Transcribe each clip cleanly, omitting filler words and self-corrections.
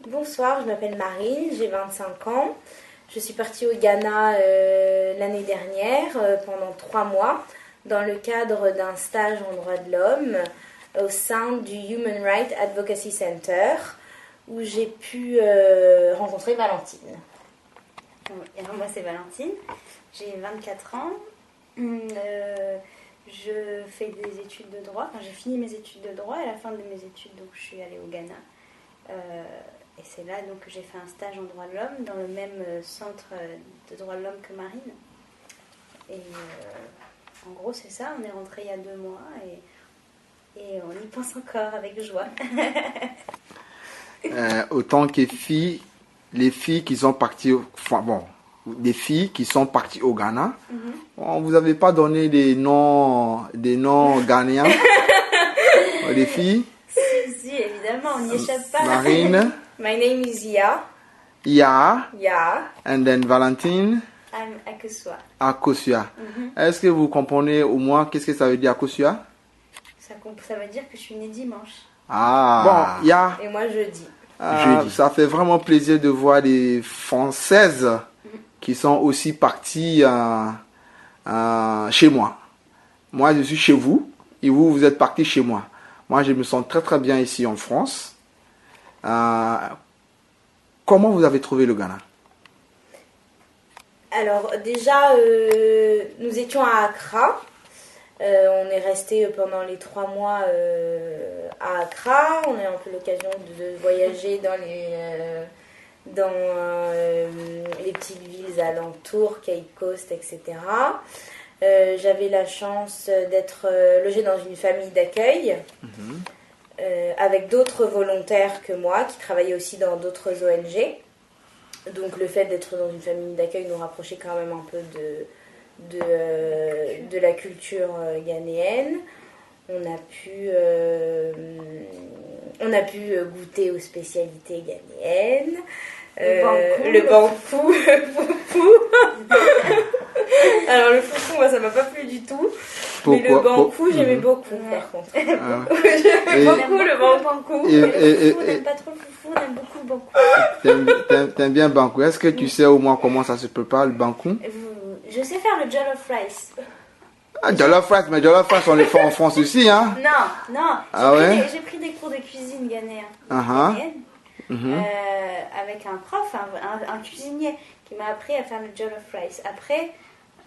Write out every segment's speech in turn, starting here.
Bonsoir, je m'appelle Marine, j'ai 25 ans. Je suis partie au Ghana l'année dernière pendant 3 mois dans le cadre d'un stage en droits de l'homme au sein du Human Rights Advocacy Center où j'ai pu rencontrer Valentine. Alors moi c'est Valentine, j'ai 24 ans. Je fais des études de droit, j'ai fini mes études de droit et à la fin de mes études donc, je suis allée au Ghana. Et c'est là donc, que j'ai fait un stage en droit de l'homme dans le même centre de droit de l'homme que Marine. Et en gros c'est ça, on est rentré il y a 2 mois et on y pense encore avec joie. Autant que filles, les filles qui sont parties, des filles qui sont parties au Ghana, vous n'avez pas donné des noms ghanéens, des filles. Si, évidemment, on n'y échappe pas. Marine. My name is Ya. Ya. Ya. And then Valentine. I'm Akosua. Akosua. Est-ce que vous comprenez au moins qu'est-ce que ça veut dire Akosua? Ça veut dire que je suis née dimanche. Ah. Bon, Ya. Et moi jeudi. Ça fait vraiment plaisir de voir des Françaises qui sont aussi parties chez moi. Moi, je suis chez vous et vous, vous êtes partis chez moi. Moi, je me sens très très bien ici en France. Comment vous avez trouvé le Ghana? Alors déjà, nous étions à Accra. On est resté pendant les 3 mois à Accra. On a eu un peu l'occasion de voyager dans les petites villes alentours, Cape Coast, etc. J'avais la chance d'être logée dans une famille d'accueil avec d'autres volontaires que moi qui travaillaient aussi dans d'autres ONG. Donc le fait d'être dans une famille d'accueil nous rapprochait quand même un peu de la culture ghanéenne. On a pu goûter aux spécialités ghanéennes. Le bankou, le foufou. Alors le foufou, moi ça m'a pas plu du tout. Pourquoi? Mais le bankou, j'aimais beaucoup par contre. J'aimais beaucoup le bankou. On n'aime pas trop le foufou, on aime beaucoup le bankou. T'aimes bien bankou. Est-ce que tu sais au moins comment ça se prépare le bankou? Je sais faire le jollof rice. Jollof rice, mais jollof rice on les fait en France aussi, hein? Non. J'ai pris des cours de cuisine ghanéenne. Avec un prof, un cuisinier qui m'a appris à faire le jollof rice. Après,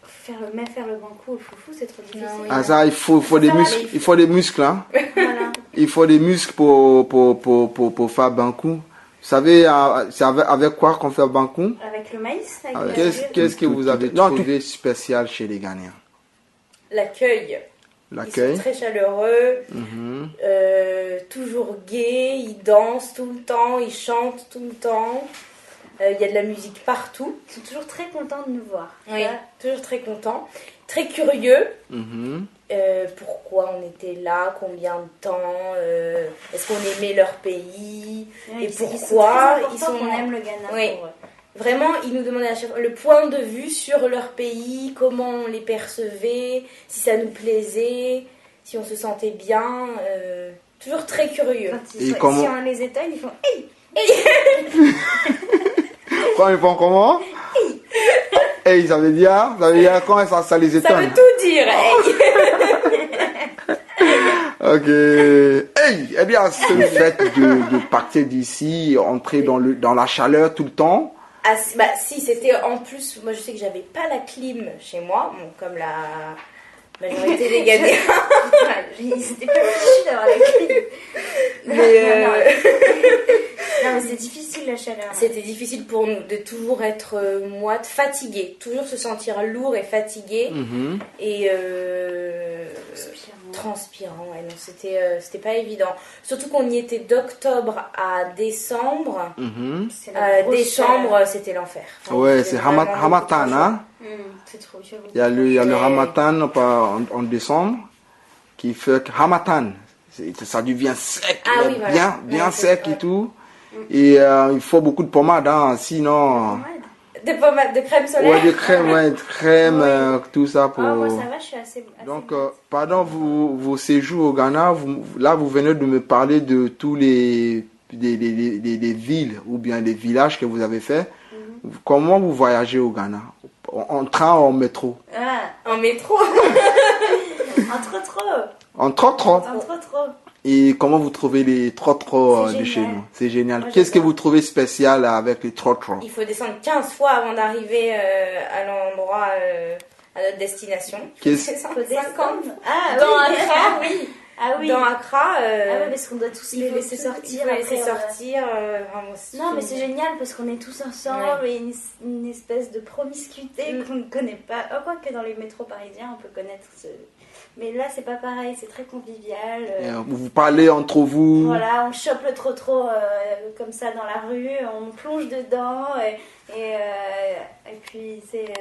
faire le bankou ou le foufou, c'est trop difficile. Ça, il faut des muscles. Il faut des muscles, hein? Voilà. Il faut des muscles pour faire bankou. Vous savez, c'est avec quoi qu'on fait bankou? Avec le maïs. Qu'est-ce que vous avez trouvé spécial chez les Ghanéens? L'accueil. Ils sont très chaleureux, toujours gais, ils dansent tout le temps, ils chantent tout le temps. Il y a de la musique partout. Ils sont toujours très contents de nous voir. Oui, toujours très contents. Très curieux. Pourquoi on était là, combien de temps, est-ce qu'on aimait leur pays, et pourquoi ils sont on aime le Ghana. Oui. Vraiment, ils nous demandaient à chaque fois le point de vue sur leur pays, comment on les percevait, si ça nous plaisait, si on se sentait bien. Toujours très curieux. Si on les étonne, ils font « Hey !» Quand ils font comment? Hey, ça veut dire quand ça les étonne? Ça veut tout dire, hey. Ok. Hey, eh bien, ce fait de partir d'ici, entrer dans la chaleur tout le temps. Si, c'était en plus, moi je sais que j'avais pas la clim chez moi, bon, comme la majorité des Ghanéens. C'était pas difficile d'avoir la clim. Non, mais c'est difficile la chaleur. C'était difficile pour nous de toujours être moite, fatiguée, toujours se sentir lourd et fatigué et transpirant. Ouais, non, c'était pas évident. Surtout qu'on y était d'octobre à décembre. Décembre, c'était l'enfer. Enfin, ouais, c'est Hamatan, hein. C'est trop. Il y a le Hamatan en décembre qui fait que Hamatan, ça devient sec, bien sec et tout. Et il faut beaucoup de pommade, hein, sinon. De pommade, de crème solaire. Ouais, de crème, tout ça pour. Moi ça va, je suis assez donc, pendant vos séjours au Ghana, vous venez de me parler de tous les des villes ou bien des villages que vous avez fait, comment vous voyagez au Ghana? En train ou en métro? En métro. En trotro. En trotro? En trotro. Et comment vous trouvez les trotros de chez nous? C'est génial. Moi, Qu'est-ce que j'adore. vous trouvez spécial avec les trotros? Il faut descendre 15 fois avant d'arriver à l'endroit, à notre destination. Qu'est-ce- C'est Faut 50. descendre. Ah Dans oui. Accra, oui. Ah oui. Dans Accra, Ah oui, parce qu'on doit tous les laisser sortir. Il faut laisser après, sortir. Vraiment, Non, mais c'est génial parce qu'on est tous ensemble et une espèce de promiscuité qu'on ne connaît pas. Oh, quoi que dans les métros parisiens, on peut connaître ce. Mais là, c'est pas pareil, c'est très convivial. Vous parlez entre vous? Voilà, on chope le trotro comme ça dans la rue, on plonge dedans et puis c'est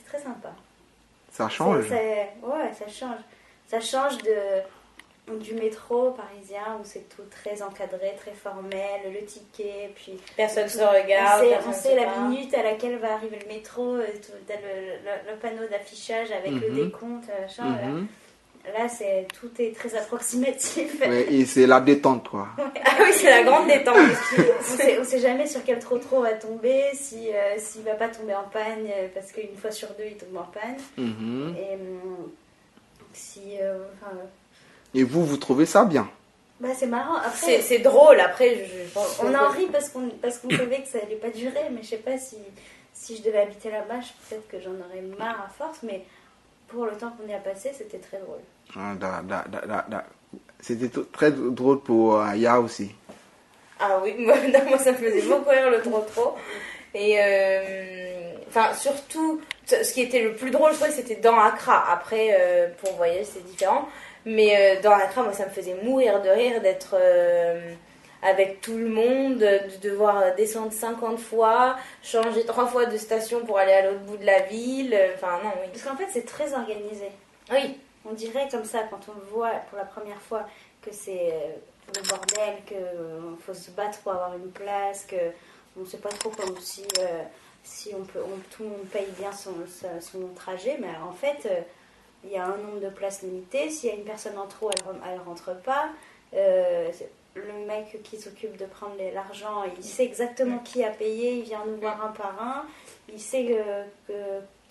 très sympa. Ça change. Ouais, ça change. Ça change du métro parisien où c'est tout très encadré, très formel, le ticket, puis personne se regarde. on sait la minute à laquelle va arriver le métro, t'as le panneau d'affichage avec le décompte, machin. Là, tout est très approximatif. Ouais, et c'est la détente, quoi. Ah oui, c'est la grande détente. On sait jamais sur quel trotro va tomber, s'il va pas tomber en panne, parce qu'une fois sur deux, il tombe en panne. Et Et vous trouvez ça bien? bah, c'est marrant. Après, C'est drôle. Après, on en rit parce qu'on savait que ça allait pas durer, mais je sais pas si je devais habiter là-bas, peut-être que j'en aurais marre à force, mais pour le temps qu'on y a passé, c'était très drôle. C'était très drôle pour Ya aussi. Ah oui, moi ça me faisait beaucoup rire le trotro. Et enfin surtout, ce qui était le plus drôle, je crois, c'était dans Accra. Après, pour voyager, c'est différent. Mais dans Accra, moi, ça me faisait mourir de rire d'être avec tout le monde, de devoir descendre 50 fois, changer 3 fois de station pour aller à l'autre bout de la ville. Enfin, non, oui. Parce qu'en fait, c'est très organisé. Oui. On dirait comme ça, quand on le voit pour la première fois, que c'est le bordel, qu'il faut se battre pour avoir une place, qu'on ne sait pas trop comme si tout le monde paye bien son trajet. Mais en fait, il y a un nombre de places limité. S'il y a une personne en trop, elle ne rentre pas. Le mec qui s'occupe de prendre l'argent, il sait exactement qui a payé, il vient nous voir un par un, il sait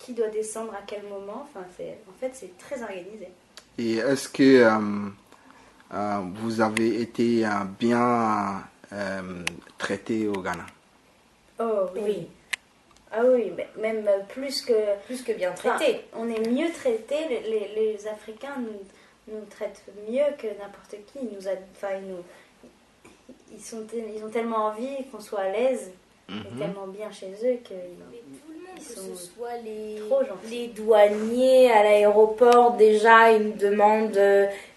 qui doit descendre à quel moment. Enfin, en fait, c'est très organisé. Et est-ce que vous avez été bien traité au Ghana? Oh oui. Ah oui, mais même plus que bien traité. On est mieux traités. Les Africains nous traitent mieux que n'importe qui. Ils ont tellement envie qu'on soit à l'aise et tellement bien chez eux qu'ils Que ce sont soit trop gentils. les douaniers à l'aéroport, déjà, ils nous demandent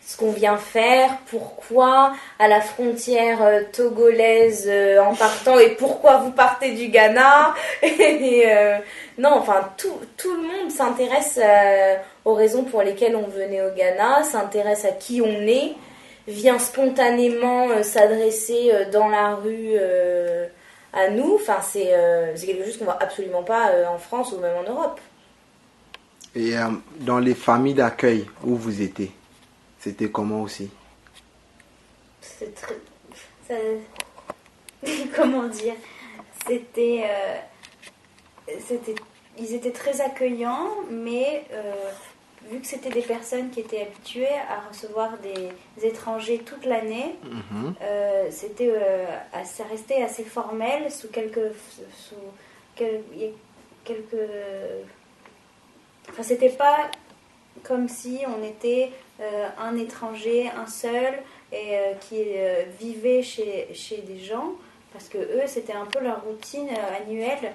ce qu'on vient faire, pourquoi, à la frontière togolaise en partant, et pourquoi vous partez du Ghana. Non, enfin, tout le monde s'intéresse aux raisons pour lesquelles on venait au Ghana, s'intéresse à qui on est, vient spontanément s'adresser dans la rue à nous. Enfin, c'est quelque chose qu'on voit absolument pas en France ou même en Europe. Et dans les familles d'accueil où vous étiez, c'était comment aussi? C'est très... Comment dire? Ils étaient très accueillants, mais vu que c'était des personnes qui étaient habituées à recevoir des étrangers toute l'année, ça restait assez formel sous quelques... Enfin, c'était pas comme si on était un étranger, un seul, et qui vivait chez des gens, parce que eux, c'était un peu leur routine annuelle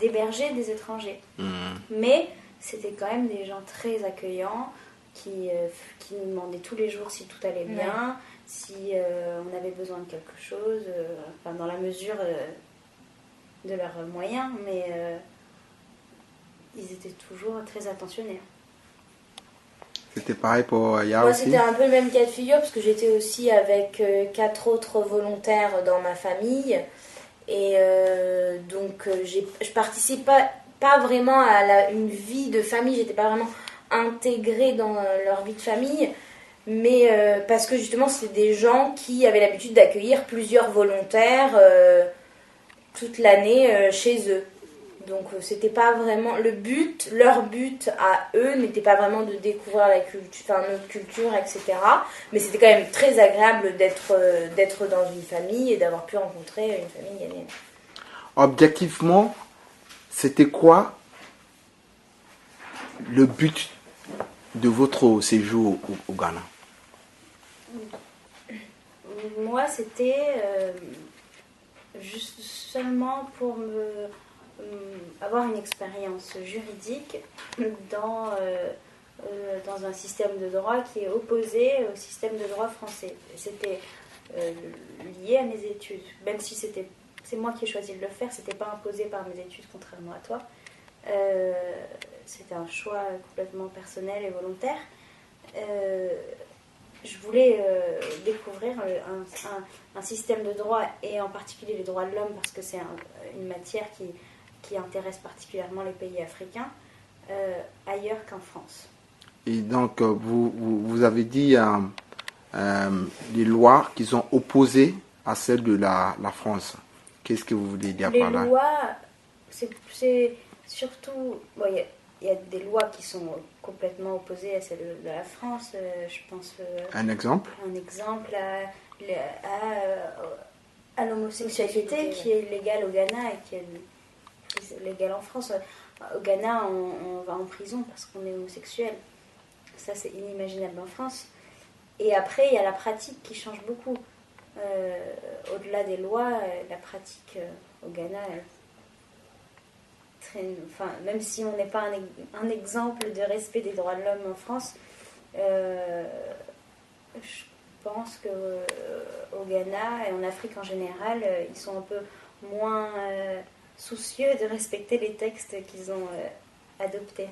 d'héberger des étrangers. Mais c'était quand même des gens très accueillants qui nous demandaient tous les jours si tout allait bien, si on avait besoin de quelque chose, enfin, dans la mesure de leurs moyens, mais ils étaient toujours très attentionnés. C'était pareil pour Ya Moi, aussi? c'était un peu le même cas de figure, parce que j'étais aussi avec 4 autres volontaires dans ma famille. Et donc, je participais pas vraiment à une vie de famille. J'étais pas vraiment intégrée dans leur vie de famille. Mais parce que justement, c'est des gens qui avaient l'habitude d'accueillir plusieurs volontaires toute l'année chez eux. Donc c'était pas vraiment leur but à eux n'était pas vraiment de découvrir la culture, enfin notre culture, etc. Mais c'était quand même très agréable d'être dans une famille et d'avoir pu rencontrer une famille ghanéenne. Objectivement, c'était quoi le but de votre séjour au Ghana? Moi, c'était juste seulement pour avoir une expérience juridique dans un système de droit qui est opposé au système de droit français. C'était lié à mes études, même si c'est moi qui ai choisi de le faire, c'était pas imposé par mes études, contrairement à toi. C'était un choix complètement personnel et volontaire. Je voulais découvrir un système de droit, et en particulier les droits de l'homme, parce que c'est une matière qui intéresse particulièrement les pays africains, ailleurs qu'en France. Et donc, vous avez dit des lois qui sont opposées à celles de la France. Qu'est-ce que vous voulez dire par là? Les lois, c'est surtout... Bon, il y a des lois qui sont complètement opposées à celles de la France. Je pense... Un exemple? Un exemple à l'homosexualité qui est illégale au Ghana et qui est légale en France. Au Ghana, on va en prison parce qu'on est homosexuel. Ça, c'est inimaginable en France. Et après, il y a la pratique qui change beaucoup. Au-delà des lois, la pratique au Ghana, même si on n'est pas un exemple de respect des droits de l'homme en France, je pense qu'au Ghana et en Afrique en général, ils sont un peu moins soucieux de respecter les textes qu'ils ont adoptés.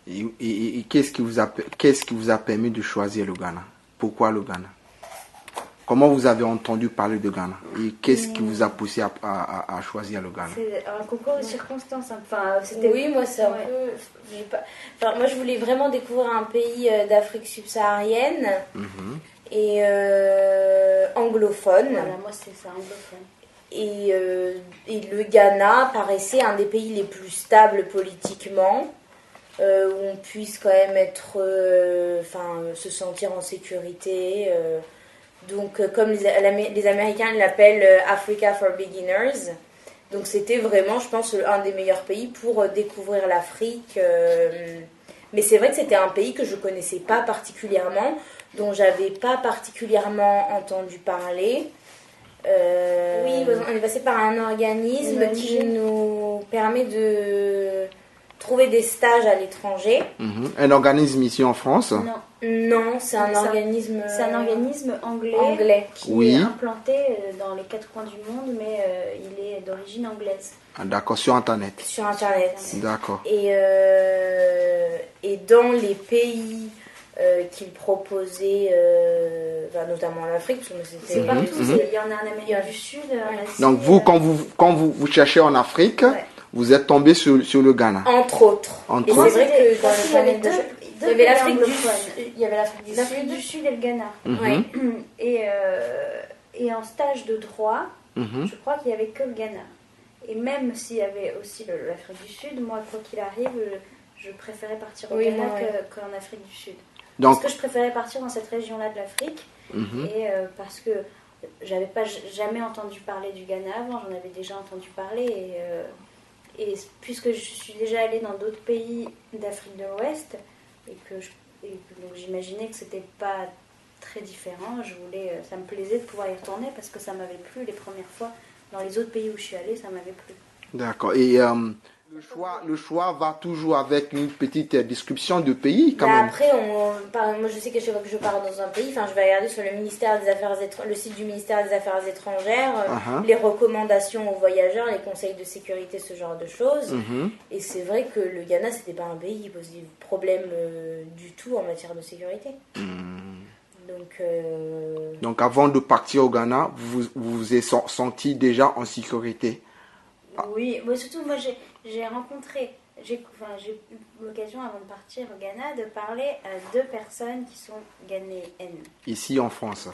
Et qu'est-ce qui vous a permis de choisir le Ghana? Pourquoi le Ghana? Comment vous avez entendu parler de Ghana? Et qu'est-ce qui vous a poussé à choisir le Ghana? C'est un concours de circonstances. Oui, moi c'est un peu... moi je voulais vraiment découvrir un pays d'Afrique subsaharienne et anglophone. Voilà, moi c'est ça, anglophone. Et le Ghana paraissait un des pays les plus stables politiquement, où on puisse quand même se sentir en sécurité. Donc, comme les Américains l'appellent Africa for Beginners. Donc, c'était vraiment, je pense, un des meilleurs pays pour découvrir l'Afrique. Mais c'est vrai que c'était un pays que je ne connaissais pas particulièrement, dont j'avais pas particulièrement entendu parler. Oui, on est passé par un organisme qui nous permet de trouver des stages à l'étranger. Un organisme ici en France? Non, c'est un organisme... C'est un organisme anglais qui est implanté dans les 4 coins du monde, mais il est d'origine anglaise. Ah, d'accord, sur Internet. Sur Internet. D'accord. Et dans les pays qu'il proposait, notamment en Afrique, parce que c'était partout, il y en a en Amérique du Sud, en Asie. Donc vous, quand vous cherchez en Afrique, vous êtes tombé sur le Ghana. Entre autres. Et c'est vrai que dans le panel de... Il y avait l'Afrique du Sud et le Ghana. Oui. Et en stage de droit, je crois qu'il n'y avait que le Ghana. Et même s'il y avait aussi l'Afrique du Sud, moi, quoi qu'il arrive, je préférais partir au Ghana qu'en Afrique du Sud. Donc, parce que je préférais partir dans cette région-là de l'Afrique. Et parce que j'avais pas jamais entendu parler du Ghana avant, j'en avais déjà entendu parler. Et puisque je suis déjà allée dans d'autres pays d'Afrique de l'Ouest, donc j'imaginais que c'était pas très différent, ça me plaisait de pouvoir y retourner parce que ça m'avait plu les premières fois. Dans les autres pays où je suis allée, ça m'avait plu. D'accord. Et le choix va toujours avec une petite description de pays quand même. Après, moi je sais que chaque fois que je pars dans un pays, je vais regarder sur le site du ministère des Affaires étrangères, les recommandations aux voyageurs, les conseils de sécurité, ce genre de choses. Et c'est vrai que le Ghana, c'était pas un pays qui pose des problèmes du tout en matière de sécurité. Donc avant de partir au Ghana, vous vous êtes senti déjà en sécurité? Oui, mais surtout moi j'ai rencontré j'ai eu l'occasion avant de partir au Ghana de parler à 2 personnes qui sont ghanéennes. Ici en France.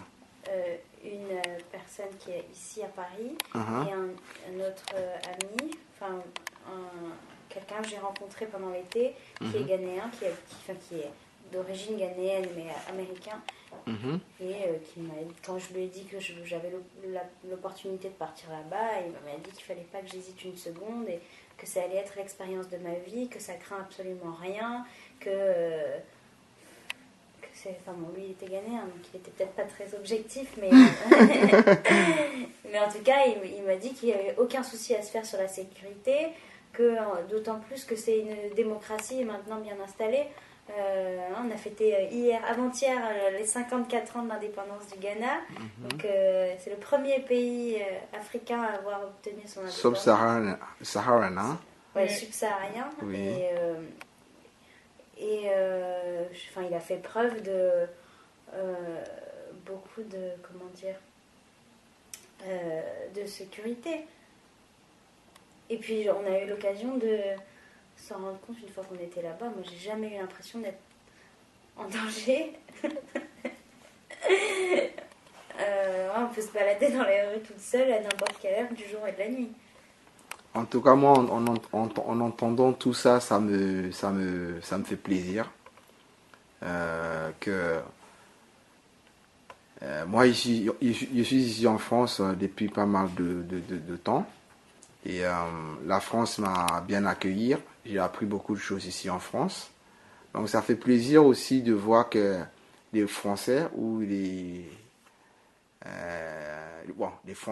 Une personne qui est ici à Paris Uh-huh. et un autre ami, quelqu'un que j'ai rencontré pendant l'été qui est ghanéen, qui est d'origine ghanéenne mais américain. Mhm. Et quand je lui ai dit que j'avais l'opportunité de partir là-bas, il m'a dit qu'il fallait pas que j'hésite une seconde et que ça allait être l'expérience de ma vie, que ça craint absolument rien, enfin bon, lui il était ghanéen, donc il était peut-être pas très objectif, mais mais en tout cas il m'a dit qu'il n'y avait aucun souci à se faire sur la sécurité, que d'autant plus que c'est une démocratie maintenant bien installée. On a fêté avant-hier les 54 ans de l'indépendance du Ghana. Donc c'est le premier pays africain à avoir obtenu son indépendance. Sub-Saharan, hein? Ouais, subsaharien. Oui. Enfin, il a fait preuve de beaucoup de, comment dire, de sécurité. Et puis on a eu l'occasion de s'en rendre compte une fois qu'on était là-bas. Moi, j'ai jamais eu l'impression d'être en danger. On peut se balader dans les rues toute seule à n'importe quelle heure du jour et de la nuit. En tout cas, moi, en entendant tout ça, ça me fait plaisir. Moi, je suis ici en France depuis pas mal de temps. Et la France m'a bien accueilli. J'ai appris beaucoup de choses ici en France. Donc ça fait plaisir aussi de voir que les Français ou les Français